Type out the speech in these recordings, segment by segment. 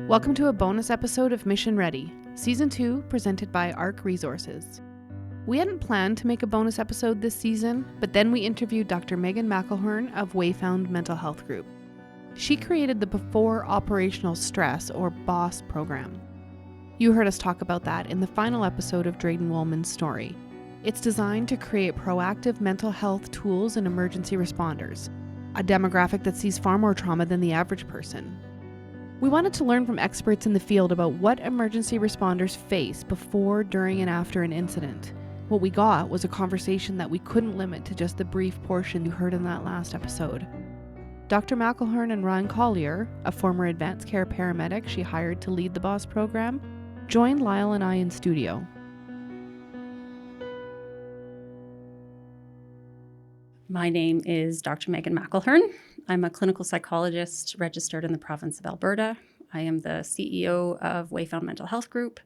Welcome to a bonus episode of Mission Ready, Season 2, presented by ARC Resources. We hadn't planned to make a bonus episode this season, but then we interviewed Dr. Megan McElhern of Wayfound Mental Health Group. She created the Before Operational Stress, or BOSS program. You heard us talk about that in the final episode of Drayden Woolman's story. It's designed to create proactive mental health tools in emergency responders, a demographic that sees far more trauma than the average person. We wanted to learn from experts in the field about what emergency responders face before, during, and after an incident. What we got was a conversation that we couldn't limit to just the brief portion you heard in that last episode. Dr. McElhern and Ryan Collier, a former advanced care paramedic she hired to lead the BOSS program, joined Lyle and I in studio. My name is Dr. Megan McElhern. I'm a clinical psychologist registered in the province of Alberta. I am the CEO of Wayfound Mental Health Group.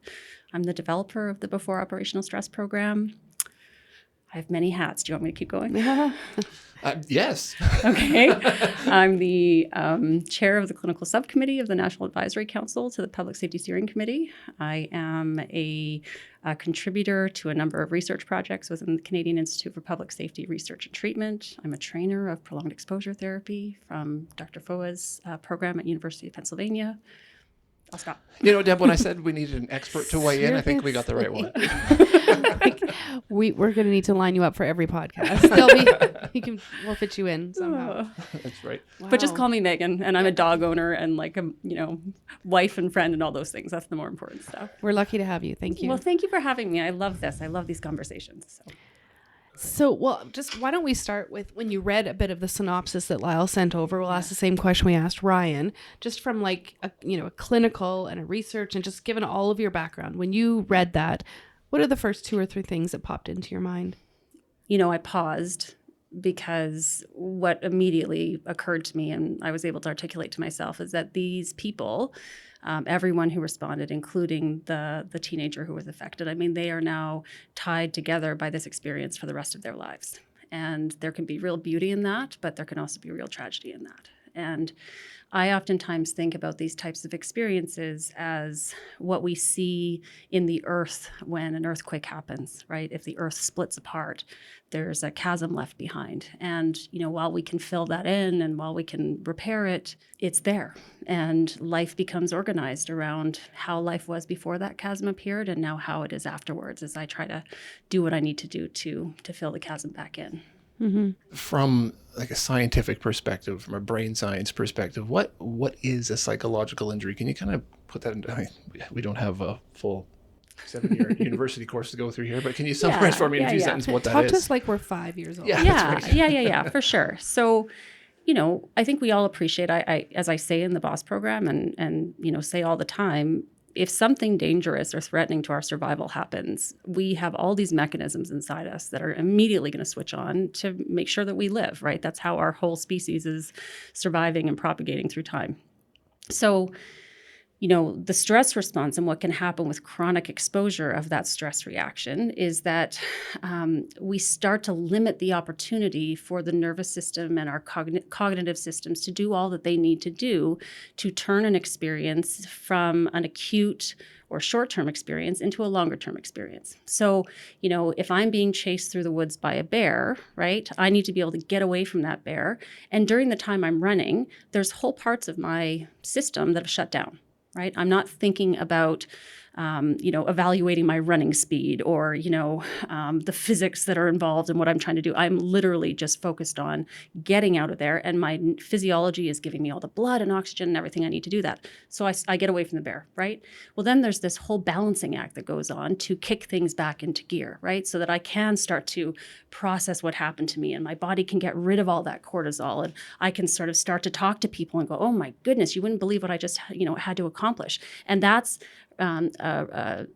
I'm the developer of the Before Operational Stress program. I have many hats. Do you want me to keep going? Yes. Okay. I'm the chair of the clinical subcommittee of the National Advisory Council to the Public Safety Steering Committee. I am a contributor to a number of research projects within the Canadian Institute for Public Safety Research and Treatment. I'm a trainer of prolonged exposure therapy from Dr. Foa's program at University of Pennsylvania. I'll stop. You know, Deb, when I said we needed an expert to weigh in, I think we got the right one. We're going to need to line you up for every podcast. We'll fit you in somehow. That's right. Wow. But just call me Megan, and I'm a dog owner and like a wife and friend and all those things. That's the more important stuff. We're lucky to have you. Thank you. Well, thank you for having me. I love this. I love these conversations. Just why don't we start with when you read a bit of the synopsis that Lyle sent over? We'll ask the same question we asked Ryan, just from like a clinical and a research, and just given all of your background. When you read that, what are the first 2 or 3 things that popped into your mind? I paused because what immediately occurred to me, and I was able to articulate to myself, is that these people, everyone who responded, including the teenager who was affected, they are now tied together by this experience for the rest of their lives. And there can be real beauty in that, but there can also be real tragedy in that. And I oftentimes think about these types of experiences as what we see in the earth when an earthquake happens, right? If the earth splits apart, there's a chasm left behind. And, while we can fill that in and while we can repair it, it's there. And life becomes organized around how life was before that chasm appeared and now how it is afterwards, as I try to do what I need to do to fill the chasm back in. Mm-hmm. From like a scientific perspective, from a brain science perspective, what is a psychological injury? Can you kind of put that into, we don't have a full 7-year university course to go through here, but can you summarize for me in a few sentences what that is? Talk to us like we're 5 years old. Yeah, for sure. So, I think we all appreciate, I as I say in the BOSS program and say all the time, if something dangerous or threatening to our survival happens, we have all these mechanisms inside us that are immediately going to switch on to make sure that we live, right? That's how our whole species is surviving and propagating through time. So, the stress response and what can happen with chronic exposure of that stress reaction is that we start to limit the opportunity for the nervous system and our cognitive systems to do all that they need to do to turn an experience from an acute or short-term experience into a longer-term experience. So, if I'm being chased through the woods by a bear, right, I need to be able to get away from that bear. And during the time I'm running, there's whole parts of my system that have shut down. Right? I'm not thinking about, evaluating my running speed or, the physics that are involved in what I'm trying to do. I'm literally just focused on getting out of there. And my physiology is giving me all the blood and oxygen and everything I need to do that. So I get away from the bear, right? Well, then there's this whole balancing act that goes on to kick things back into gear, right? So that I can start to process what happened to me and my body can get rid of all that cortisol. And I can sort of start to talk to people and go, oh my goodness, you wouldn't believe what I just, had to accomplish. And that's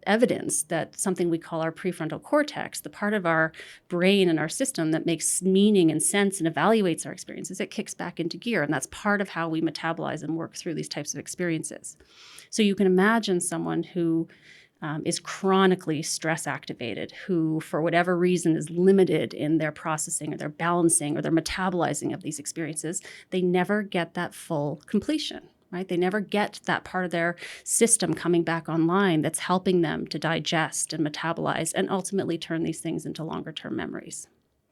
evidence that something we call our prefrontal cortex, the part of our brain and our system that makes meaning and sense and evaluates our experiences, it kicks back into gear. And that's part of how we metabolize and work through these types of experiences. So you can imagine someone who is chronically stress activated, who for whatever reason is limited in their processing or their balancing or their metabolizing of these experiences, they never get that full completion. right? They never get that part of their system coming back online that's helping them to digest and metabolize and ultimately turn these things into longer term memories.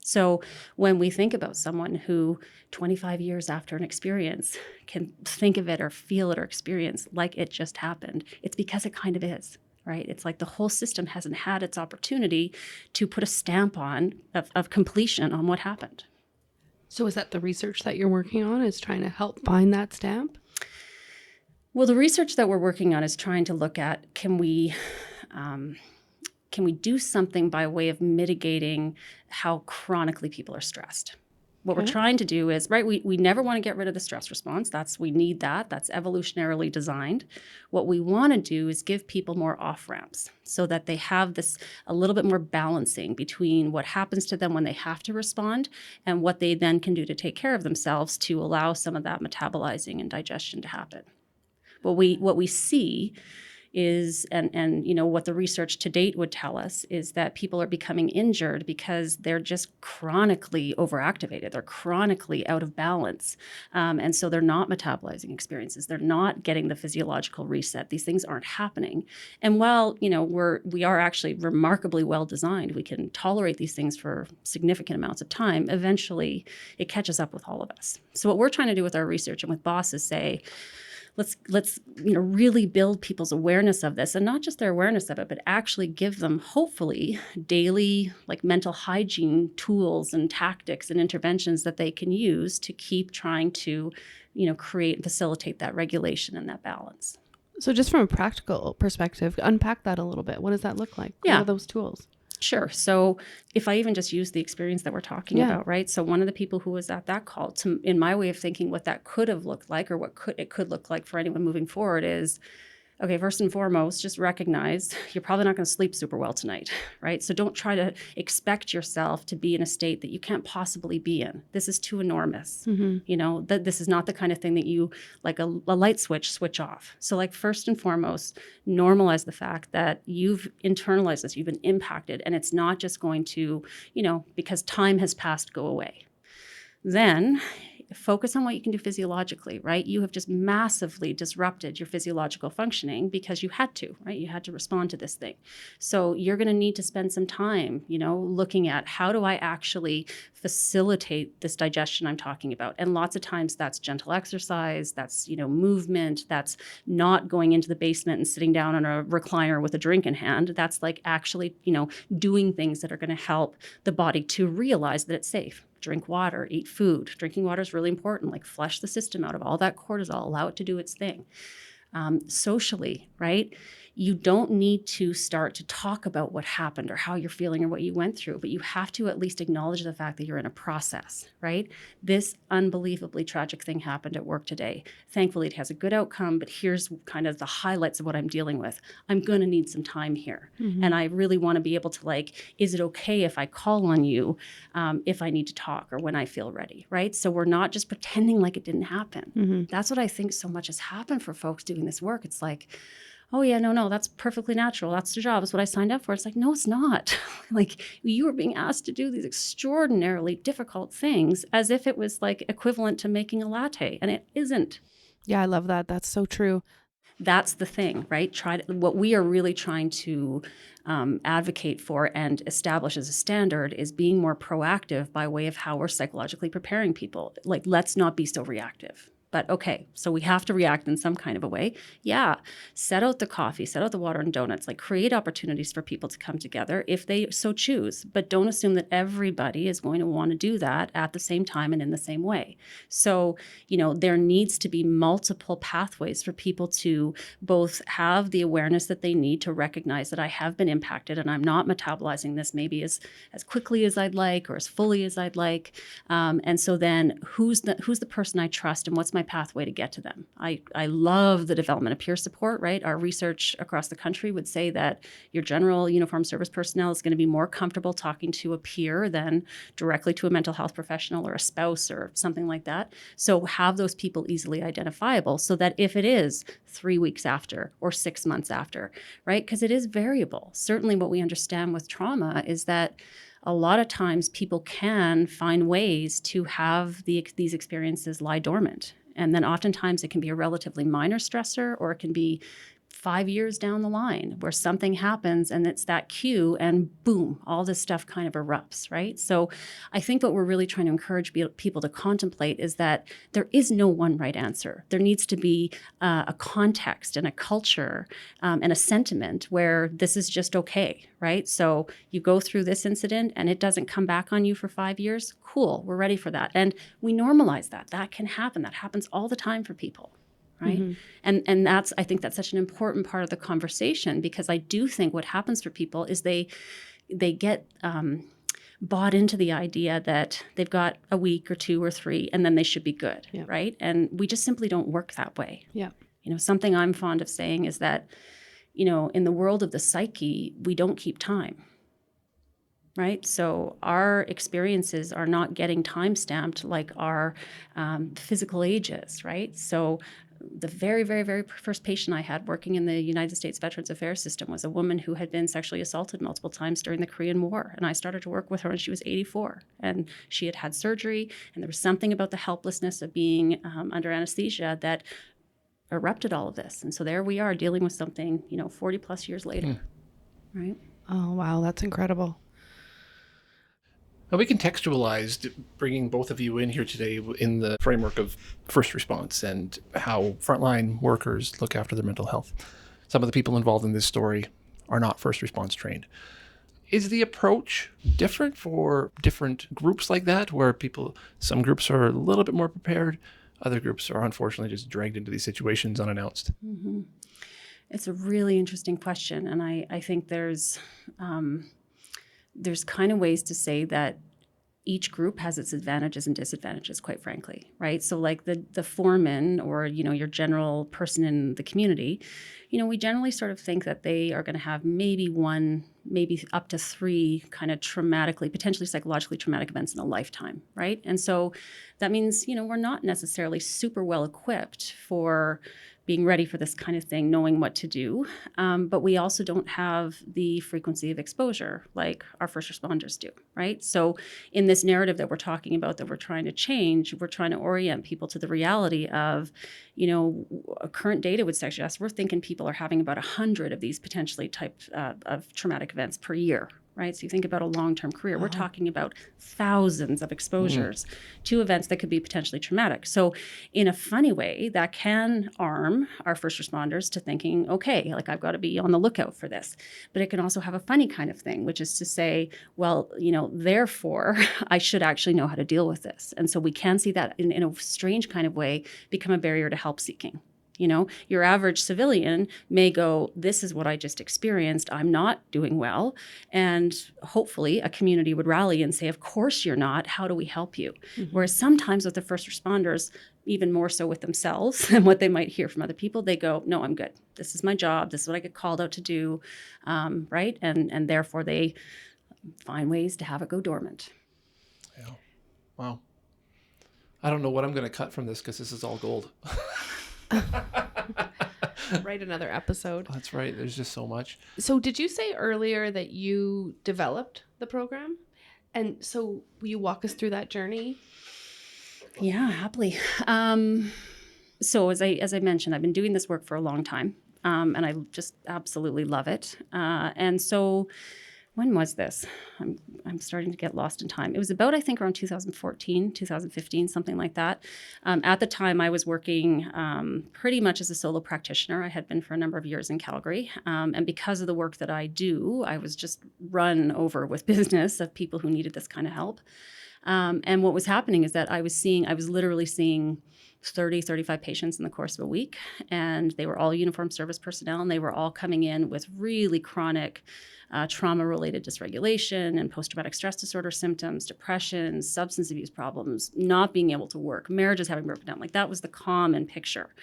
So when we think about someone who 25 years after an experience can think of it or feel it or experience like it just happened, it's because it kind of is, right? It's like the whole system hasn't had its opportunity to put a stamp on of completion on what happened. So is that the research that you're working on, is trying to help find that stamp? Well, the research that we're working on is trying to look at, can we do something by way of mitigating how chronically people are stressed? What we're trying to do is, right, we never want to get rid of the stress response. We need that. That's evolutionarily designed. What we want to do is give people more off-ramps so that they have this a little bit more balancing between what happens to them when they have to respond and what they then can do to take care of themselves to allow some of that metabolizing and digestion to happen. What we see is, and what the research to date would tell us, is that people are becoming injured because they're just chronically overactivated. They're chronically out of balance. And so they're not metabolizing experiences. They're not getting the physiological reset. These things aren't happening. And while, we are actually remarkably well designed, we can tolerate these things for significant amounts of time, eventually it catches up with all of us. So what we're trying to do with our research and with BOSS is say, let's really build people's awareness of this, and not just their awareness of it, but actually give them hopefully daily mental hygiene tools and tactics and interventions that they can use to keep trying to create and facilitate that regulation and that balance. So just from a practical perspective, unpack that a little bit. What does that look like? Yeah. What are those tools? Sure. So if I even just use the experience that we're talking about, right? So one of the people who was at that call, in my way of thinking, what that could have looked like, or what it could look like for anyone moving forward is, okay, first and foremost, just recognize you're probably not going to sleep super well tonight, right? So don't try to expect yourself to be in a state that you can't possibly be in. This is too enormous. That this is not the kind of thing that you, like a light switch off. So first and foremost, normalize the fact that you've internalized this, you've been impacted, and it's not just going to, because time has passed, go away. Then focus on what you can do physiologically, right? You have just massively disrupted your physiological functioning because you had to, right? You had to respond to this thing. So you're going to need to spend some time, looking at how do I actually facilitate this digestion I'm talking about. And lots of times that's gentle exercise, that's, movement, that's not going into the basement and sitting down on a recliner with a drink in hand. That's actually, doing things that are going to help the body to realize that it's safe. Drink water, eat food. Drinking water is really important. Flush the system out of all that cortisol, allow it to do its thing. Socially, right? You don't need to start to talk about what happened or how you're feeling or what you went through, but you have to at least acknowledge the fact that you're in a process, right? This unbelievably tragic thing happened at work today. Thankfully, it has a good outcome, but here's kind of the highlights of what I'm dealing with. I'm going to need some time here. Mm-hmm. And I really want to be able to is it okay if I call on you if I need to talk or when I feel ready, right? So we're not just pretending like it didn't happen. Mm-hmm. That's what I think so much has happened for folks doing this work. It's oh yeah, no, that's perfectly natural. That's the job. It's what I signed up for. It's no, it's not. You were being asked to do these extraordinarily difficult things as if it was equivalent to making a latte, and it isn't. Yeah, I love that. That's so true. That's the thing, right? What we are really trying to advocate for and establish as a standard is being more proactive by way of how we're psychologically preparing people. Let's not be so reactive. But okay, so we have to react in some kind of a way. Yeah, set out the coffee, set out the water and donuts, create opportunities for people to come together if they so choose. But don't assume that everybody is going to want to do that at the same time and in the same way. So, there needs to be multiple pathways for people to both have the awareness that they need to recognize that I have been impacted and I'm not metabolizing this maybe as quickly as I'd like or as fully as I'd like. And so then who's the person I trust and what's my pathway to get to them? I love the development of peer support, right? Our research across the country would say that your general uniformed service personnel is going to be more comfortable talking to a peer than directly to a mental health professional or a spouse or something like that. So have those people easily identifiable so that if it is 3 weeks after or 6 months after, right? Because it is variable. Certainly what we understand with trauma is that a lot of times people can find ways to have these experiences lie dormant. And then oftentimes it can be a relatively minor stressor, or it can be 5 years down the line where something happens and it's that cue and boom, all this stuff kind of erupts, right? So I think what we're really trying to encourage people to contemplate is that there is no one right answer. There needs to be a context and a culture and a sentiment where this is just okay, right? So you go through this incident and it doesn't come back on you for 5 years. Cool, we're ready for that. And we normalize that. That can happen. That happens all the time for people. Right. Mm-hmm. And I think that's such an important part of the conversation, because I do think what happens for people is they get bought into the idea that they've got a week or 2 or 3 and then they should be good. Yeah. Right. And we just simply don't work that way. Yeah. Something I'm fond of saying is that, in the world of the psyche, we don't keep time. Right? So our experiences are not getting time stamped like our physical ages, right? So the very, very, very first patient I had working in the United States Veterans Affairs System was a woman who had been sexually assaulted multiple times during the Korean War. And I started to work with her when she was 84. And she had had surgery. And there was something about the helplessness of being under anesthesia that erupted all of this. And so there we are dealing with something, 40 plus years later. Right? Oh, wow. That's incredible. Now, we contextualized bringing both of you in here today in the framework of first response and how frontline workers look after their mental health. Some of the people involved in this story are not first response trained. Is the approach different for different groups like that, where some groups are a little bit more prepared, other groups are unfortunately just dragged into these situations unannounced? Mm-hmm. It's a really interesting question. And I think there's kind of ways to say that each group has its advantages and disadvantages, quite frankly, right? So like the foreman or, your general person in the community, we generally sort of think that they are going to have maybe 1, maybe up to 3 kind of potentially psychologically traumatic events in a lifetime, right? And so that means, we're not necessarily super well equipped for being ready for this kind of thing, knowing what to do. But we also don't have the frequency of exposure like our first responders do, right? So in this narrative that we're talking about, that we're trying to change, we're trying to orient people to the reality of, current data would suggest we're thinking people are having about 100 of these potentially types of traumatic events per year, right? So you think about a long-term career, we're talking about thousands of exposures to events that could be potentially traumatic. So in a funny way, that can arm our first responders to thinking, okay, like I've got to be on the lookout for this. But it can also have a funny kind of thing, which is to say, well, therefore, I should actually know how to deal with this. And so we can see that in a strange kind of way become a barrier to help seeking. Your average civilian may go, this is what I just experienced. I'm not doing well. And hopefully a community would rally and say, of course you're not. How do we help you? Mm-hmm. Whereas sometimes with the first responders, even more so with themselves and what they might hear from other people, they go, no, I'm good. This is my job. This is what I get called out to do. Right. And therefore they find ways to have it go dormant. Yeah. Wow. I don't know what I'm going to cut from this because this is all gold. Write another episode. That's right. There's just so much. So did you say earlier that you developed the program? And so will you walk us through that journey? Yeah, happily. So as I mentioned, I've been doing this work for a long time, and I just absolutely love it. And so when was this? I'm starting to get lost in time. It was about, I think, around 2014, 2015, something like that. At the time, I was working pretty much as a solo practitioner. I had been for a number of years in Calgary. And because of the work that I do, I was just run over with business of people who needed this kind of help. And what was happening is that I was literally seeing 30, 35 patients in the course of a week. And they were all uniformed service personnel, and they were all coming in with really chronic trauma-related dysregulation and post-traumatic stress disorder symptoms, depression, substance abuse problems, not being able to work, marriages having broken down. Like that was the common picture.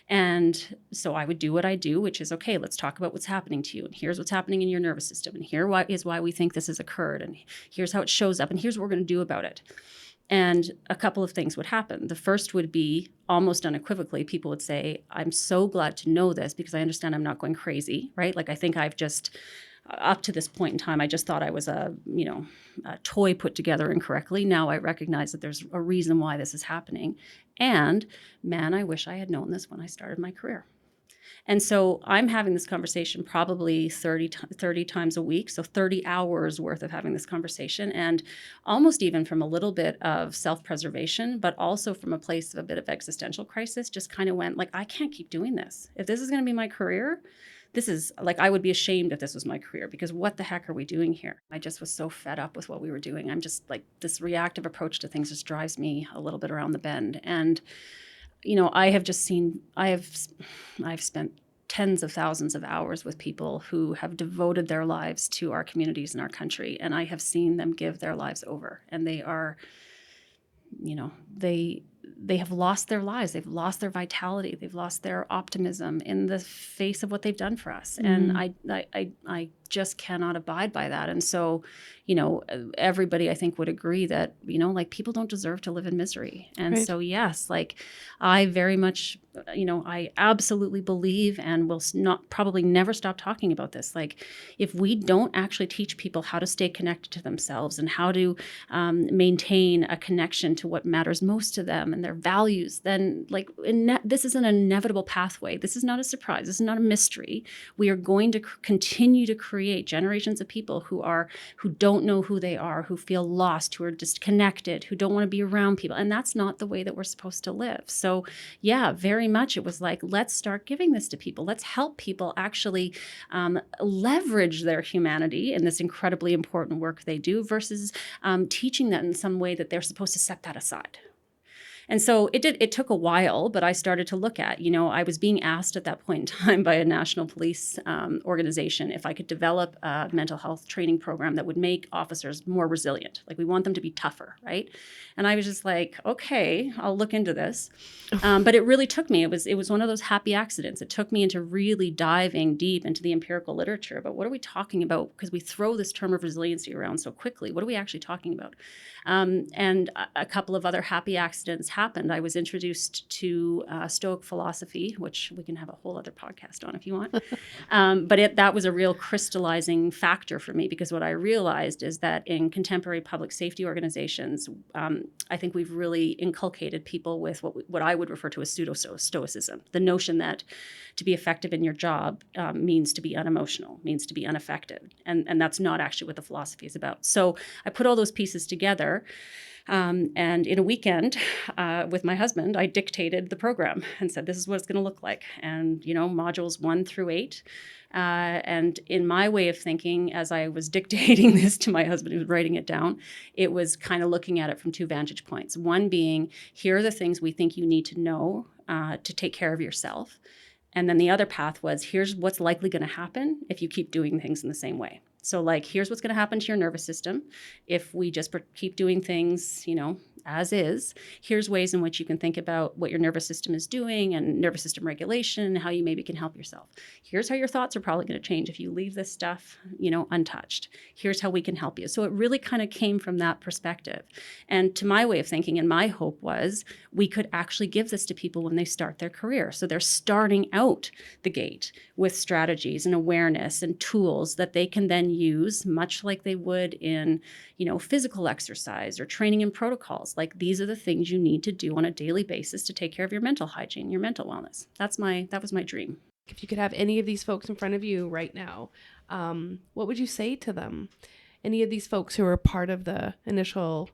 And so I would do what I do, which is, okay, let's talk about what's happening to you. And here's what's happening in your nervous system. And here is why we think this has occurred. And here's how it shows up. And here's what we're going to do about it. And a couple of things would happen. The first would be almost unequivocally, people would say, I'm so glad to know this because I understand I'm not going crazy, right? Like I think I've just up to this point in time, I just thought I was a toy put together incorrectly. Now I recognize that there's a reason why this is happening. And man, I wish I had known this when I started my career. And so I'm having this conversation probably 30 times a week, so 30 hours worth of having this conversation, and almost even from a little bit of self-preservation, but also from a place of a bit of existential crisis, just kind of went like, I can't keep doing this. If this is going to be my career, this is like, I would be ashamed if this was my career, because what the heck are we doing here? I just was so fed up with what we were doing. I'm just like, this reactive approach to things just drives me a little bit around the bend. And I've spent tens of thousands of hours with people who have devoted their lives to our communities and our country. And I have seen them give their lives over. And they are, they have lost their lives. They've lost their vitality. They've lost their optimism in the face of what they've done for us. Mm-hmm. And I just cannot abide by that. And so, everybody I think would agree that, like, people don't deserve to live in misery. And Right. so, yes, like, I very much, I absolutely believe and will probably never stop talking about this. Like, if we don't actually teach people how to stay connected to themselves and how to maintain a connection to what matters most to them and their values, then like this is an inevitable pathway. This is not a surprise. This is not a mystery. We are going to continue to create generations of people who don't know who they are, who feel lost, who are disconnected, who don't want to be around people. And that's not the way that we're supposed to live. So yeah, very much it was like, let's start giving this to people. Let's help people actually leverage their humanity in this incredibly important work they do versus teaching that in some way that they're supposed to set that aside. And so it took a while, but I started to look at, I was being asked at that point in time by a national police organization if I could develop a mental health training program that would make officers more resilient. Like, we want them to be tougher, right? And I was just like, okay, I'll look into this. But it really took me, it was one of those happy accidents. It took me into really diving deep into the empirical literature about what are we talking about? Because we throw this term of resiliency around so quickly. What are we actually talking about? And a couple of other happy accidents happened. I was introduced to Stoic philosophy, which we can have a whole other podcast on if you want. But that was a real crystallizing factor for me, because what I realized is that in contemporary public safety organizations, I think we've really inculcated people with what I would refer to as pseudo-stoicism, the notion that to be effective in your job means to be unemotional, means to be unaffected. And that's not actually what the philosophy is about. So I put all those pieces together. And in a weekend with my husband, I dictated the program and said, this is what it's going to look like. And, modules 1 through 8. And in my way of thinking, as I was dictating this to my husband who was writing it down, it was kind of looking at it from 2 vantage points. One being, here are the things we think you need to know to take care of yourself. And then the other path was, here's what's likely going to happen if you keep doing things in the same way. So like, here's what's going to happen to your nervous system if we just keep doing things, as is. Here's ways in which you can think about what your nervous system is doing and nervous system regulation and how you maybe can help yourself. Here's how your thoughts are probably going to change if you leave this stuff, untouched. Here's how we can help you. So it really kind of came from that perspective. And to my way of thinking, and my hope was, we could actually give this to people when they start their career. So they're starting out the gate with strategies and awareness and tools that they can then use, much like they would in, physical exercise or training and protocols. Like, these are the things you need to do on a daily basis to take care of your mental hygiene, your mental wellness. That was my dream. If you could have any of these folks in front of you right now, what would you say to them? Any of these folks who are part of the initial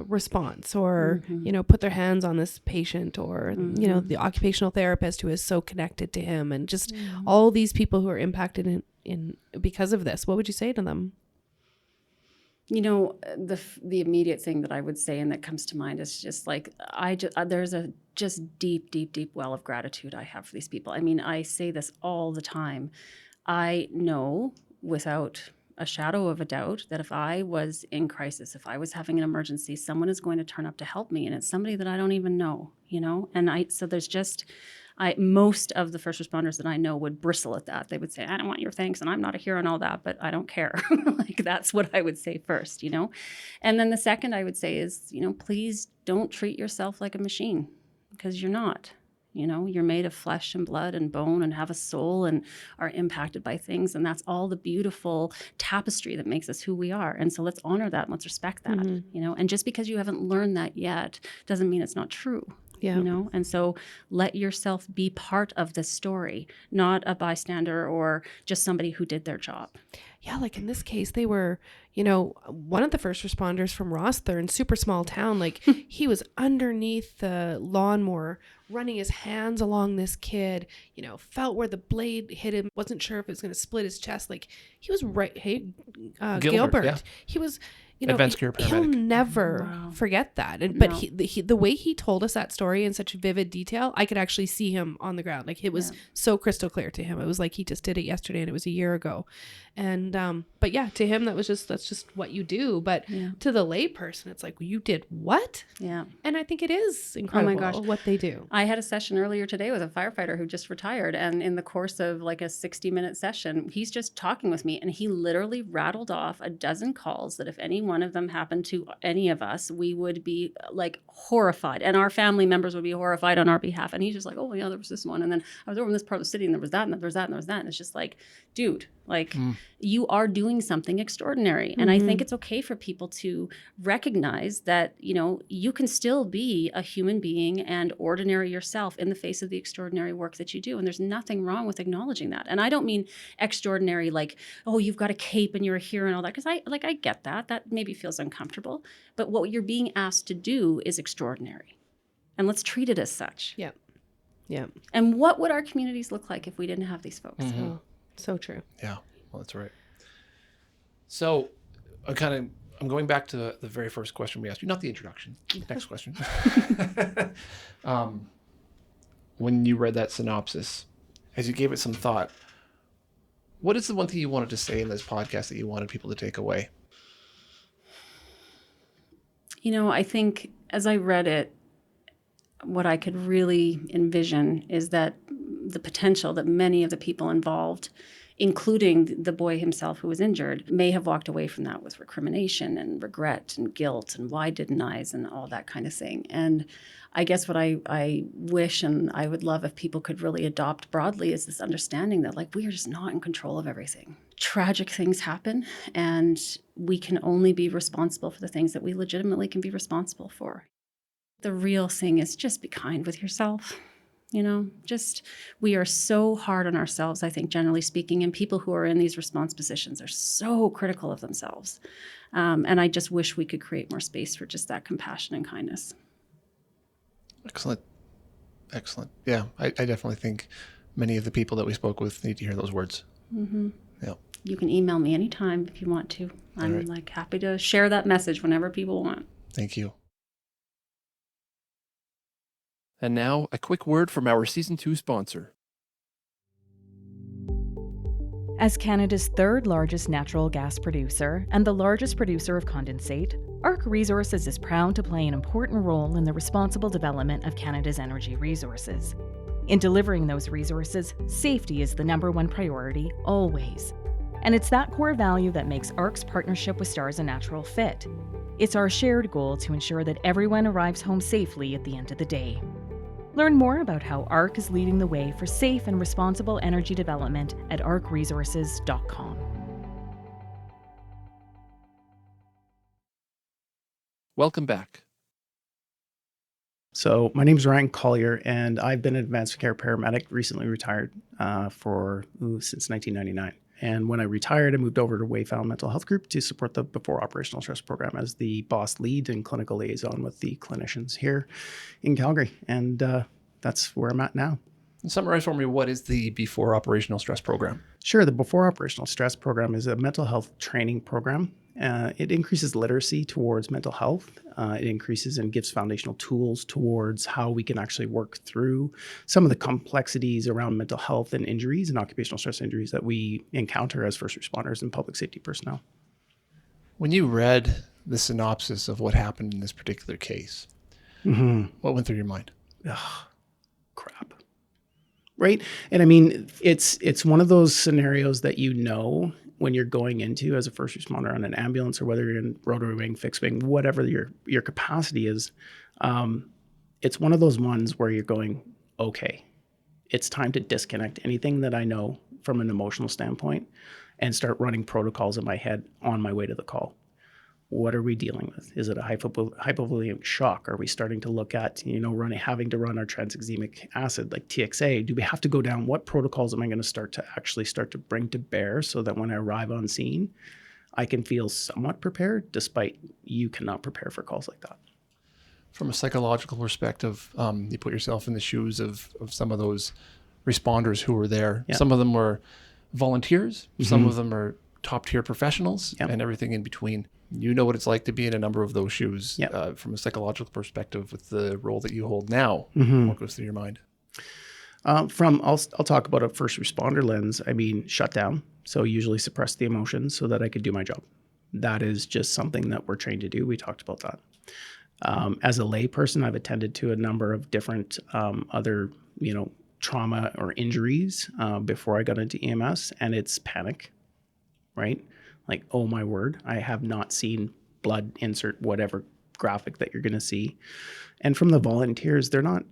response, or, put their hands on this patient, or, the occupational therapist who is so connected to him, and just all these people who are impacted in because of this, what would you say to them? The immediate thing that I would say and that comes to mind is just like, there's a just deep, deep, deep well of gratitude I have for these people. I mean, I say this all the time. I know without a shadow of a doubt that if I was in crisis, if I was having an emergency, someone is going to turn up to help me, and it's somebody that I don't even know, and so there's just, most of the first responders that I know would bristle at that. They would say, I don't want your thanks, and I'm not a hero and all that, but I don't care. Like, that's what I would say first, And then the second I would say is, please don't treat yourself like a machine, because you're not. You know, you're made of flesh and blood and bone and have a soul and are impacted by things. And that's all the beautiful tapestry that makes us who we are. And so let's honor that and let's respect that, you know, and just because you haven't learned that yet doesn't mean it's not true. Yeah. You know, and so let yourself be part of this story, not a bystander or just somebody who did their job. Yeah, like in this case, they were, you know, one of the first responders from Rosthern, super small town. Like he was underneath the lawnmower, running his hands along this kid, you know, felt where the blade hit him, wasn't sure if it was going to split his chest. Like he was right. Hey, Gilbert, yeah. he was, you know, Advanced care he'll paramedic. never Wow. forget that. And No. but the way he told us that story in such vivid detail, I could actually see him on the ground. Like it was so crystal clear to him. It was like he just did it yesterday and it was a year ago. And but yeah, to him that's just what you do. But to the lay person, it's like, you did what? Yeah. And I think it is incredible gosh. what they do. I had a session earlier today with a firefighter who just retired. And in the course of like a 60-minute session, he's just talking with me. And he literally rattled off a dozen calls that if any one of them happened to any of us, we would be like horrified. And our family members would be horrified on our behalf. And he's just like, oh, yeah, there was this one. And then I was over in this part of the city and there was that and there was that and there was that. And it's just like, dude, like you are doing something extraordinary. And I think it's okay for people to recognize that, you know, you can still be a human being and ordinary yourself in the face of the extraordinary work that you do. And there's nothing wrong with acknowledging that. And I don't mean extraordinary like, oh, you've got a cape and you're a hero and all that. Because I get that. That maybe feels uncomfortable. But what you're being asked to do is extraordinary. And let's treat it as such. Yeah. Yeah. And what would our communities look like if we didn't have these folks? Oh, so true. Yeah, well, that's right. So I'm going back to the very first question we asked you, not the introduction. Next question. When you read that synopsis, as you gave it some thought, what is the one thing you wanted to say in this podcast that you wanted people to take away? You know, I think as I read it, what I could really envision is that the potential that many of the people involved, including the boy himself who was injured, may have walked away from that with recrimination and regret and guilt and why didn't I's and all that kind of thing. And I guess what I wish and I would love if people could really adopt broadly is this understanding that like we are just not in control of everything. Tragic things happen and we can only be responsible for the things that we legitimately can be responsible for. The real thing is just be kind with yourself. You know, just we are so hard on ourselves, I think, generally speaking, and people who are in these response positions are so critical of themselves. And I just wish we could create more space for just that compassion and kindness. Excellent. Excellent. Yeah, I definitely think many of the people that we spoke with need to hear those words. Mm-hmm. Yeah. You can email me anytime if you want to. I'm like happy to share that message whenever people want. Thank you. And now, a quick word from our Season 2 sponsor. As Canada's third largest natural gas producer and the largest producer of condensate, ARC Resources is proud to play an important role in the responsible development of Canada's energy resources. In delivering those resources, safety is the #1 priority, always. And it's that core value that makes ARC's partnership with Stars a natural fit. It's our shared goal to ensure that everyone arrives home safely at the end of the day. Learn more about how ARC is leading the way for safe and responsible energy development at arcresources.com. Welcome back. So my name is Ryan Collier, and I've been an advanced care paramedic, recently retired since 1999. And when I retired, I moved over to Wayfound Mental Health Group to support the Before Operational Stress program as the boss lead and clinical liaison with the clinicians here in Calgary. And that's where I'm at now. Summarize for me, what is the Before Operational Stress program? Sure. The Before Operational Stress program is a mental health training program. It increases literacy towards mental health. It increases and gives foundational tools towards how we can actually work through some of the complexities around mental health and injuries and occupational stress injuries that we encounter as first responders and public safety personnel. When you read the synopsis of what happened in this particular case, what went through your mind? Ugh, crap. Right? And I mean, it's one of those scenarios that you know when you're going into as a first responder on an ambulance or whether you're in rotary wing, fixed wing, whatever your capacity is. It's one of those ones where you're going, okay, it's time to disconnect anything that I know from an emotional standpoint and start running protocols in my head on my way to the call. What are we dealing with? Is it a hypovolemic shock? Are we starting to look at, having to run our tranexamic acid like TXA? Do we have to go down? What protocols am I going to start to bring to bear so that when I arrive on scene, I can feel somewhat prepared, despite you cannot prepare for calls like that. From a psychological perspective, you put yourself in the shoes of some of those responders who were there. Yeah. Some of them were volunteers. Some of them are top tier professionals, Yep. and everything in between. You know what it's like to be in a number of those shoes. Yep. From a psychological perspective with the role that you hold now. What goes through your mind? I'll talk about a first responder lens. I mean, shut down. So usually suppress the emotions so that I could do my job. That is just something that we're trained to do. We talked about that. As a lay person, I've attended to a number of different other, trauma or injuries before I got into EMS, and it's panic, right? Like, oh my word, I have not seen blood, insert whatever graphic that you're going to see. And from the volunteers, they're not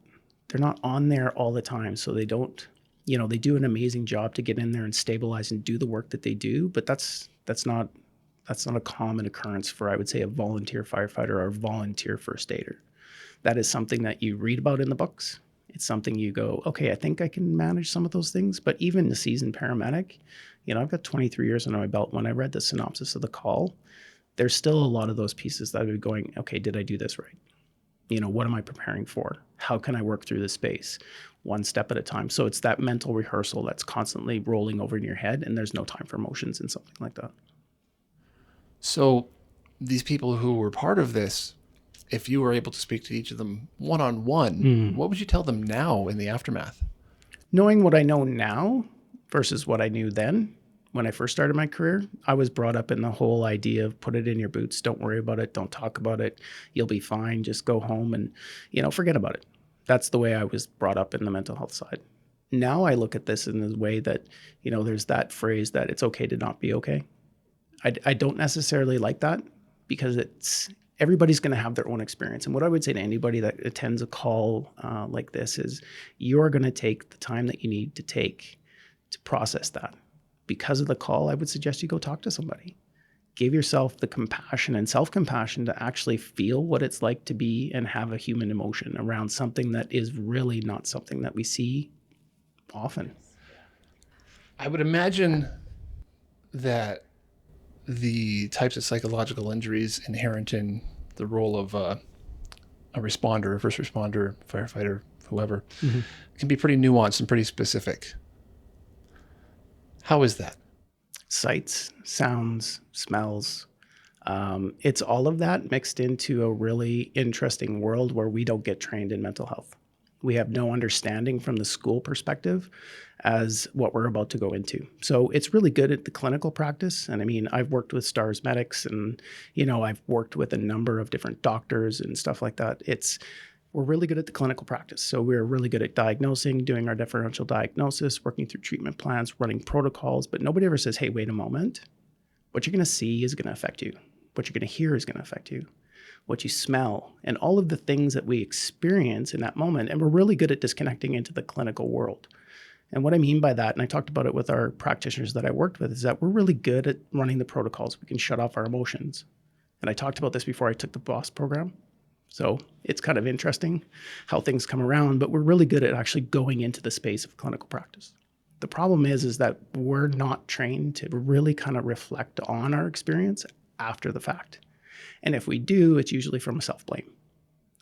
on there all the time, so they don't, they do an amazing job to get in there and stabilize and do the work that they do, but that's not a common occurrence for, I would say, a volunteer firefighter or a volunteer first aider. That is something that you read about in the books. It's something you go, okay, I think I can manage some of those things. But even the seasoned paramedic, I've got 23 years under my belt. When I read the synopsis of the call, there's still a lot of those pieces that I'd be going, okay, did I do this right? What am I preparing for? How can I work through this space? One step at a time. So it's that mental rehearsal that's constantly rolling over in your head, and there's no time for emotions in something like that. So these people who were part of this, if you were able to speak to each of them one-on-one, what would you tell them now in the aftermath? Knowing what I know now versus what I knew then, when I first started my career, I was brought up in the whole idea of put it in your boots, don't worry about it, don't talk about it, you'll be fine, just go home and, forget about it. That's the way I was brought up in the mental health side. Now I look at this in the way that, there's that phrase that it's okay to not be okay. I don't necessarily like that because everybody's going to have their own experience. And what I would say to anybody that attends a call like this is you're going to take the time that you need to take to process that. Because of the call, I would suggest you go talk to somebody. Give yourself the compassion and self-compassion to actually feel what it's like to be and have a human emotion around something that is really not something that we see often. I would imagine that the types of psychological injuries inherent in the role of a responder, a first responder, firefighter, whoever, can be pretty nuanced and pretty specific. How is that? Sights, sounds, smells. It's all of that mixed into a really interesting world where we don't get trained in mental health. We have no understanding from the school perspective as what we're about to go into. So it's really good at the clinical practice. And I mean, I've worked with STARS medics and, I've worked with a number of different doctors and stuff like that. We're really good at the clinical practice. So we're really good at diagnosing, doing our differential diagnosis, working through treatment plans, running protocols, but nobody ever says, hey, wait a moment. What you're going to see is going to affect you. What you're going to hear is going to affect you. What you smell, and all of the things that we experience in that moment. And we're really good at disconnecting into the clinical world. And what I mean by that, and I talked about it with our practitioners that I worked with, is that we're really good at running the protocols. We can shut off our emotions. And I talked about this before I took the BOSS program. So it's kind of interesting how things come around, but we're really good at actually going into the space of clinical practice. The problem is that we're not trained to really kind of reflect on our experience after the fact. And if we do, it's usually from a self-blame.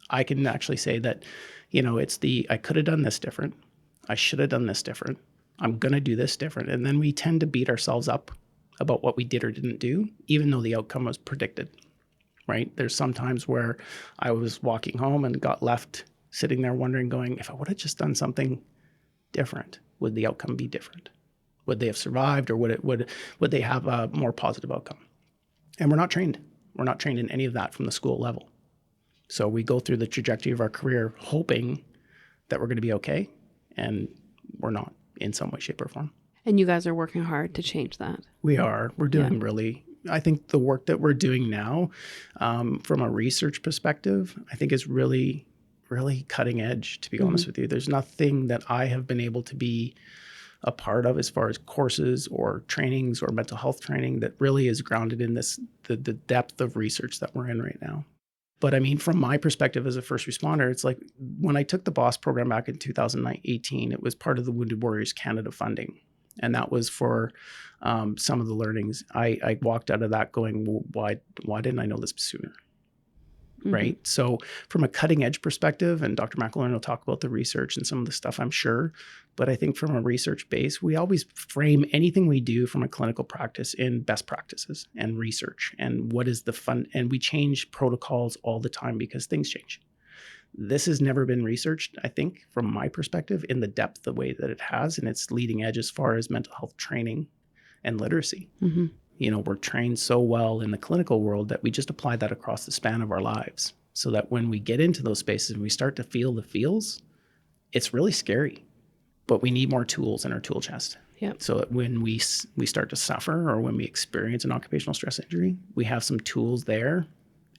I can actually say that, it's I could have done this different. I should have done this different. I'm going to do this different. And then we tend to beat ourselves up about what we did or didn't do, even though the outcome was predicted, right? There's some times where I was walking home and got left sitting there wondering, going, if I would have just done something different, would the outcome be different? Would they have survived, or would they have a more positive outcome? And we're not trained. We're not trained in any of that from the school level. So we go through the trajectory of our career hoping that we're going to be okay, and we're not in some way, shape, or form. And you guys are working hard to change that. We are. We're doing I think the work that we're doing now, from a research perspective, I think is really, really cutting edge, to be honest with you. There's nothing that I have been able to be a part of as far as courses or trainings or mental health training that really is grounded in the depth of research that we're in right now. But I mean, from my perspective as a first responder, it's like when I took the BOSS program back in 2018, it was part of the Wounded Warriors Canada funding. And that was for some of the learnings. I walked out of that going, well, why didn't I know this sooner? Right. So from a cutting edge perspective, and Dr. McElhern will talk about the research and some of the stuff, I'm sure. But I think from a research base, we always frame anything we do from a clinical practice in best practices and research and what is the fun. And we change protocols all the time because things change. This has never been researched, I think, from my perspective, in the depth, the way that it has, and it's leading edge as far as mental health training and literacy. We're trained so well in the clinical world that we just apply that across the span of our lives so that when we get into those spaces and we start to feel the feels, it's really scary, but we need more tools in our tool chest. So that when we start to suffer or when we experience an occupational stress injury, we have some tools there.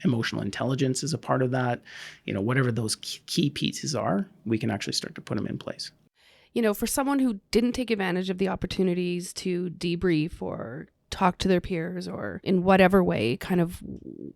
Emotional intelligence is a part of that. Whatever those key pieces are, we can actually start to put them in place. For someone who didn't take advantage of the opportunities to debrief or talk to their peers or in whatever way kind of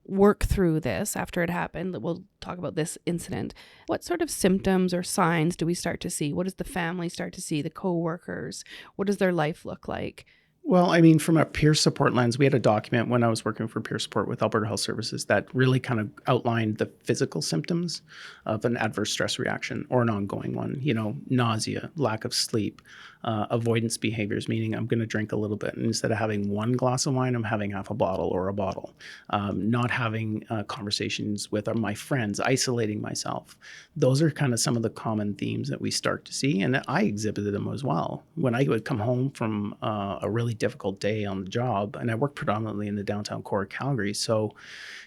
work through this after it happened, we'll talk about this incident. What sort of symptoms or signs do we start to see? What does the family start to see, the co-workers? What does their life look like? Well, I mean, from a peer support lens, we had a document when I was working for peer support with Alberta Health Services that really kind of outlined the physical symptoms of an adverse stress reaction or an ongoing one, nausea, lack of sleep, avoidance behaviors, meaning I'm going to drink a little bit. And instead of having one glass of wine, I'm having half a bottle or a bottle, not having conversations with my friends, isolating myself. Those are kind of some of the common themes that we start to see. And I exhibited them as well. When I would come home from a really difficult day on the job, and I work predominantly in the downtown core of Calgary. So,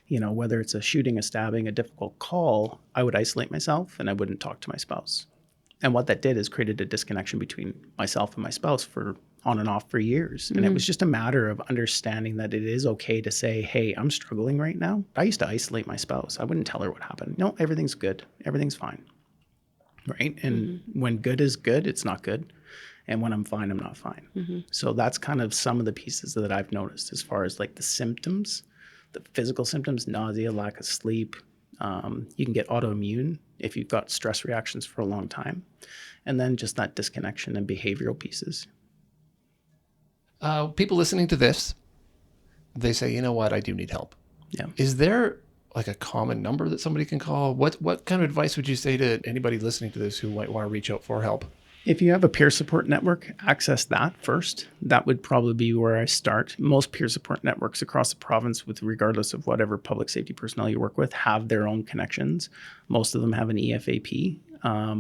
whether it's a shooting, a stabbing, a difficult call, I would isolate myself and I wouldn't talk to my spouse. And what that did is created a disconnection between myself and my spouse for on and off for years. And it was just a matter of understanding that it is okay to say, hey, I'm struggling right now. I used to isolate my spouse. I wouldn't tell her what happened. No, everything's good. Everything's fine. Right. And when good is good, it's not good. And when I'm fine, I'm not fine. So that's kind of some of the pieces that I've noticed as far as like the symptoms, the physical symptoms, nausea, lack of sleep. You can get autoimmune if you've got stress reactions for a long time. And then just that disconnection and behavioral pieces. People listening to this, they say, you know what, I do need help. Yeah. Is there like a common number that somebody can call? What kind of advice would you say to anybody listening to this who might want to reach out for help? If you have a peer support network, access that first. That would probably be where I start. Most peer support networks across the province, regardless of whatever public safety personnel you work with, have their own connections. Most of them have an EFAP.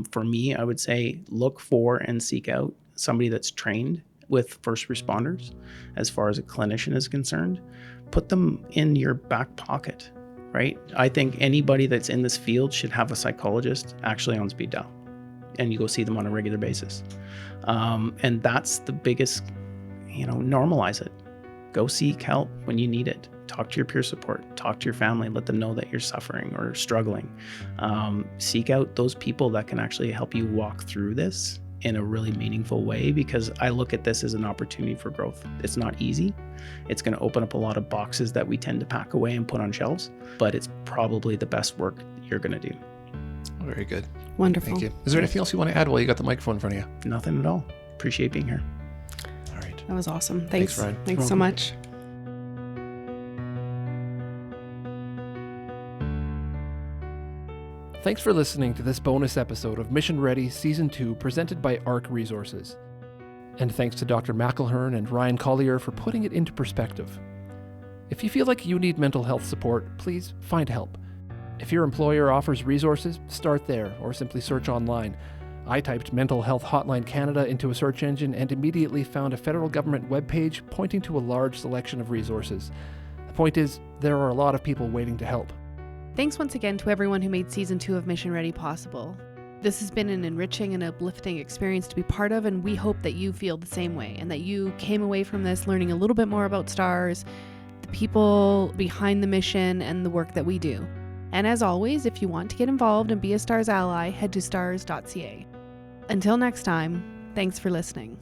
For me, I would say look for and seek out somebody that's trained with first responders as far as a clinician is concerned. Put them in your back pocket, right? I think anybody that's in this field should have a psychologist actually on speed dial. And you go see them on a regular basis. And that's the biggest, normalize it. Go seek help when you need it. Talk to your peer support. Talk to your family. Let them know that you're suffering or struggling. Seek out those people that can actually help you walk through this in a really meaningful way, because I look at this as an opportunity for growth. It's not easy. It's going to open up a lot of boxes that we tend to pack away and put on shelves, but it's probably the best work you're going to do. Very good. Wonderful. Thank you. Is there anything else you want to add while you got the microphone in front of you? Nothing at all. Appreciate being here. All right. That was awesome. Thanks Ryan. Thanks so much. Thanks for listening to this bonus episode of Mission Ready Season 2 presented by ARC Resources. And thanks to Dr. McElhern and Ryan Collier for putting it into perspective. If you feel like you need mental health support, please find help. If your employer offers resources, start there or simply search online. I typed Mental Health Hotline Canada into a search engine and immediately found a federal government webpage pointing to a large selection of resources. The point is, there are a lot of people waiting to help. Thanks once again to everyone who made Season 2 of Mission Ready possible. This has been an enriching and uplifting experience to be part of, and we hope that you feel the same way and that you came away from this learning a little bit more about STARS, the people behind the mission, and the work that we do. And as always, if you want to get involved and be a STARS ally, head to stars.ca. Until next time, thanks for listening.